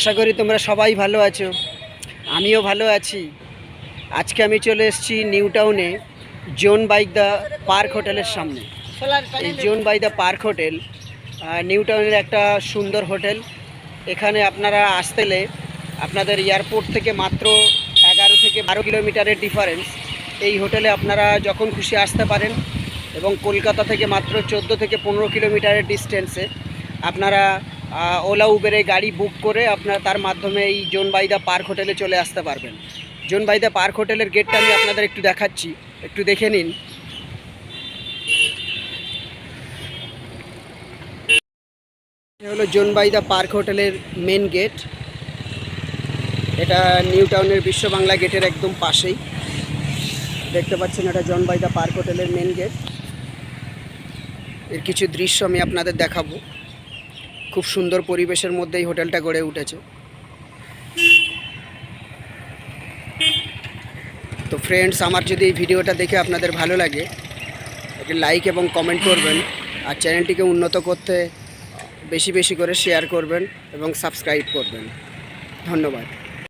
আশা করি তোমরা সবাই ভালো আছো, আমিও ভালো আছি। আজকে আমি চলে এসেছি নিউ টাউনে জোন বাই দ্য পার্ক হোটেলের সামনে। এই zone by the Park Hotel New টাউনের একটা সুন্দর হোটেল। এখানে আপনারা আসতে গেলে আপনাদের এয়ারপোর্ট থেকে মাত্র 11 থেকে 12 কিলোমিটারের ডিফারেন্স। এই হোটেলে আপনারা যখন খুশি আসতে পারেন এবং কলকাতা থেকে মাত্র 14 থেকে 15 কিলোমিটারের ডিস্টেন্সে আপনারা ওলা উবেরে গাড়ি বুক করে আপনারা তার মাধ্যমে এই জোন বাই দ্য পার্ক হোটেলে চলে আসতে পারবেন। জোন বাই দ্য পার্ক হোটেলের গেটটা আমি আপনাদের একটু দেখাচ্ছি, একটু দেখে নিন। এটা হলো জোন বাই দ্য পার্ক হোটেলের মেন গেট। এটা নিউ টাউনের বিশ্ব বাংলা গেটের একদম পাশেই দেখতে পাচ্ছেন। এটা জোন বাই দ্য পার্ক হোটেলের মেন গেট। এর কিছু দৃশ্য আমি আপনাদের দেখাবো। খুব সুন্দর পরিবেশের মধ্যে এই হোটেলটা গড়ে উঠেছে। তো ফ্রেন্ডস, আমার যদি এই ভিডিওটা দেখে আপনাদের ভালো লাগে একটি লাইক এবং কমেন্ট করবেন, আর চ্যানেলটিকে উন্নত করতে বেশি বেশি করে শেয়ার করবেন এবং সাবস্ক্রাইব করবেন। ধন্যবাদ।